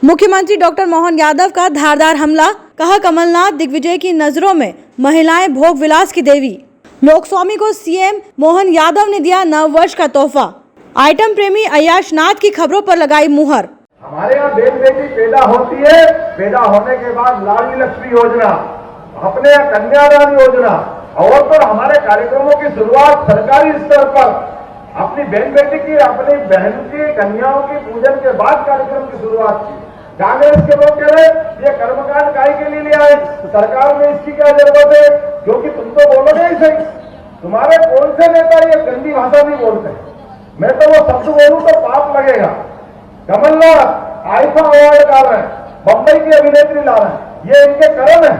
मुख्यमंत्री डॉक्टर मोहन यादव का धारदार हमला, कहा कमलनाथ दिग्विजय की नजरों में महिलाएं भोग विलास की देवी। लोकस्वामी को सीएम मोहन यादव ने दिया नव वर्ष का तोहफा। आइटम प्रेमी अय्याश नाथ की खबरों पर लगाई मुहर। हमारे यहाँ बेटी पैदा होती है, पैदा होने के बाद लाडली लक्ष्मी योजना, अपने यहाँ कन्यादान योजना और तो हमारे कार्यक्रमों की शुरुआत सरकारी स्तर पर अपनी बहन बेटी की, अपनी बहन की कन्याओं की पूजन के बाद कार्यक्रम की शुरुआत की। कांग्रेस के लोग कह रहे ये कर्मकांड काय के लिए आए, सरकार में इसकी क्या जरूरत है, क्योंकि तुम तो बोलोगे ही सही। तुम्हारे कौन से नेता ये गंदी भाषा नहीं बोलते? मैं तो वो शब्द बोलूं तो पाप लगेगा। कमलनाथ आईफा अवार्ड ला रहे हैं, बंबई की अभिनेत्री ला रहे हैं, ये इनके कर्म है।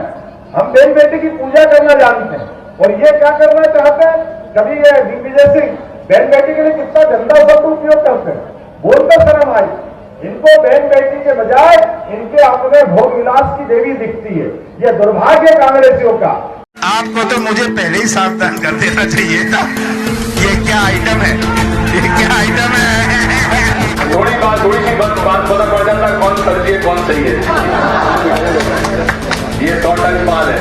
हम बहन बेटी की पूजा करना जानते हैं और ये क्या करना चाहते हैं। कभी ये दिग्विजय सिंह बहन बेटी के लिए कितना गंदा शब्द उपयोग करते हैं, बोलते शर्म आई। इनको बहन बेटी के बजाय इनके अपने भोग विलास की देवी दिखती है। ये दुर्भाग्य कांग्रेसियों का। आपको तो मुझे पहले ही सावधान कर देना चाहिए था। ये क्या आइटम है, ये क्या आइटम है। थोड़ी सी बात पता पड़ जाता है कौन फर्जी है कौन सही है। ये 100 टन माल है।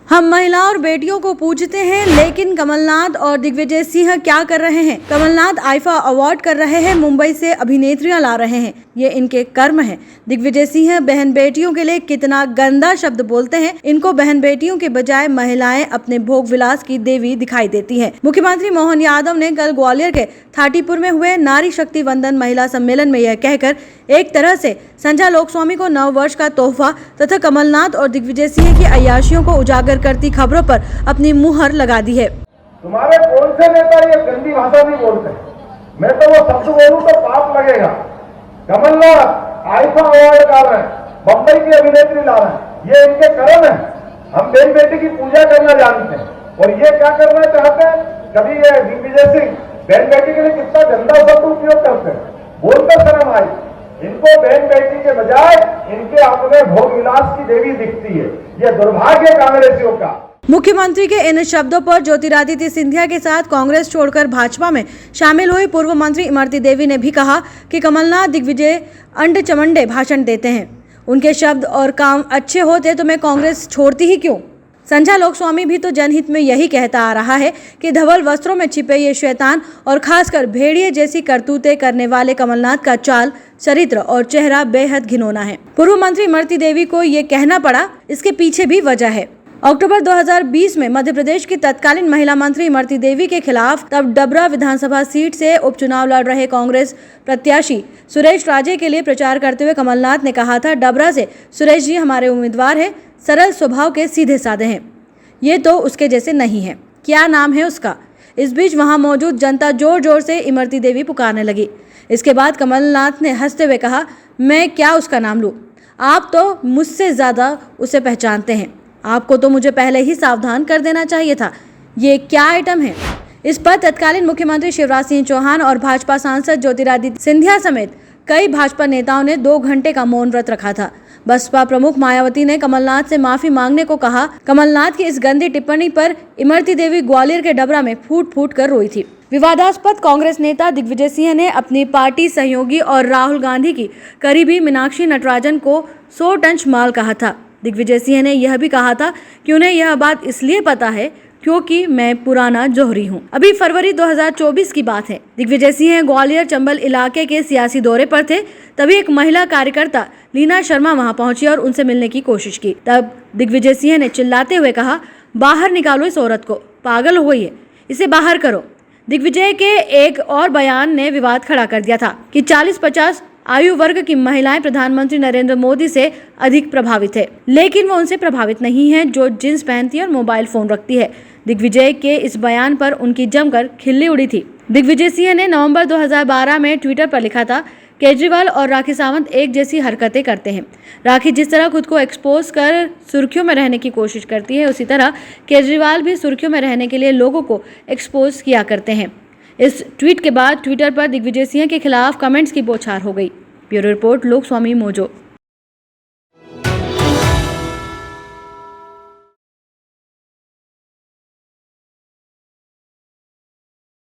हम महिला और बेटियों को पूजते हैं, लेकिन कमलनाथ और दिग्विजय सिंह क्या कर रहे हैं? कमलनाथ आईफा अवार्ड कर रहे हैं, मुंबई से अभिनेत्रियां ला रहे हैं, ये इनके कर्म है। दिग्विजय सिंह बहन बेटियों के लिए कितना गंदा शब्द बोलते हैं। इनको बहन बेटियों के बजाय महिलाएं अपने भोग विलास की देवी दिखाई देती हैं। मुख्यमंत्री मोहन यादव ने कल ग्वालियर के थाटीपुर में हुए नारी शक्ति वंदन महिला सम्मेलन में यह कहकर एक तरह से संध्या लोकस्वामी को नव वर्ष का तोहफा तथा कमलनाथ और दिग्विजय सिंह की अय्याशियों को उजागर करती खबरों पर अपनी मुहर लगा दी है। तुम्हारे कौन से नेता ये गंदी भाषा नहीं बोलते? मैं तो वो शब्द बोलूं तो पाप लगेगा। कमलनाथ आईफा अवार्ड ला रहे हैं, बंबई की अभिनेत्री ला रहे हैं, ये इनके कर्म है। हम बहन बेटी की पूजा करना जानते हैं और ये क्या करना चाहते हैं। कभी ये दिग्विजय सिंह बहन बेटी के लिए कितना गंदा शब्द उपयोग करते हैं, बोलते शर्म आई। इनको बहन बेटी के बजाय इनके अपने भोग विलास की देवी दिखती है। ये दुर्भाग्य कांग्रेसियों का। मुख्यमंत्री के इन शब्दों पर ज्योतिरादित्य सिंधिया के साथ कांग्रेस छोड़कर भाजपा में शामिल हुई पूर्व मंत्री इमरती देवी ने भी कहा कि कमलनाथ दिग्विजय अंड चमंडे भाषण देते हैं। उनके शब्द और काम अच्छे होते तो मैं कांग्रेस छोड़ती ही क्यों। संध्या लोकस्वामी भी तो जनहित में यही कहता आ रहा है कि धवल वस्त्रों में छिपे ये शैतान और खासकर भेड़िए जैसी करतूतें करने वाले कमलनाथ का चाल, चरित्र और चेहरा बेहद घिनौना है। पूर्व मंत्री इमरती देवी को ये कहना पड़ा, इसके पीछे भी वजह है। अक्टूबर 2020 में मध्य प्रदेश की तत्कालीन महिला मंत्री इमरती देवी के खिलाफ तब डबरा विधानसभा सीट से उपचुनाव लड़ रहे कांग्रेस प्रत्याशी सुरेश राजे के लिए प्रचार करते हुए कमलनाथ ने कहा था, डबरा से सुरेश जी हमारे उम्मीदवार हैं, सरल स्वभाव के, सीधे साधे हैं, ये तो उसके जैसे नहीं है। क्या नाम है उसका? इस बीच वहां मौजूद जनता जोर जोर से इमरती देवी पुकारने लगी। इसके बाद कमलनाथ ने हंसते हुए कहा, मैं क्या उसका नाम लूं? आप तो मुझसे ज्यादा उसे पहचानते हैं, आपको तो मुझे पहले ही सावधान कर देना चाहिए था। ये क्या आइटम है? इस पर तत्कालीन मुख्यमंत्री शिवराज सिंह चौहान और भाजपा सांसद ज्योतिरादित्य सिंधिया समेत कई भाजपा नेताओं ने 2 घंटे का मौन व्रत रखा था। बसपा प्रमुख मायावती ने कमलनाथ से माफी मांगने को कहा। कमलनाथ की इस गंदी टिप्पणी पर इमरती देवी ग्वालियर के डबरा में फूट फूट कर रोई थी। विवादास्पद कांग्रेस नेता दिग्विजय सिंह ने अपनी पार्टी सहयोगी और राहुल गांधी की करीबी मीनाक्षी नटराजन को 100 टन माल कहा था। दिग्विजय सिंह ने यह भी कहा था कि उन्हें यह बात इसलिए पता है क्योंकि मैं पुराना जौहरी हूं। अभी फरवरी 2024 की बात है। दिग्विजय सिंह ग्वालियर चंबल इलाके के सियासी दौरे पर थे, तभी एक महिला कार्यकर्ता लीना शर्मा वहां पहुंची और उनसे मिलने की कोशिश की। तब दिग्विजय सिंह ने चिल्लाते हुए कहा, बाहर निकालो इस औरत को, पागल हो गई है, इसे बाहर करो। दिग्विजय के एक और बयान ने विवाद खड़ा कर दिया था कि 40-50 आयु वर्ग की महिलाएं प्रधानमंत्री नरेंद्र मोदी से अधिक प्रभावित है, लेकिन वो उनसे प्रभावित नहीं है जो जींस पहनती है और मोबाइल फोन रखती है। दिग्विजय के इस बयान पर उनकी जमकर खिल्ली उड़ी थी। दिग्विजय सिंह ने नवंबर 2012 में ट्विटर पर लिखा था, केजरीवाल और राखी सावंत एक जैसी हरकतें करते हैं। राखी जिस तरह खुद को एक्सपोज कर सुर्खियों में रहने की कोशिश करती है, उसी तरह केजरीवाल भी सुर्खियों में रहने के लिए लोगों को एक्सपोज किया करते हैं। इस ट्वीट के बाद ट्विटर पर दिग्विजय सिंह के खिलाफ कमेंट्स की बौछार हो गई। Bureau report, Lokswami mojo.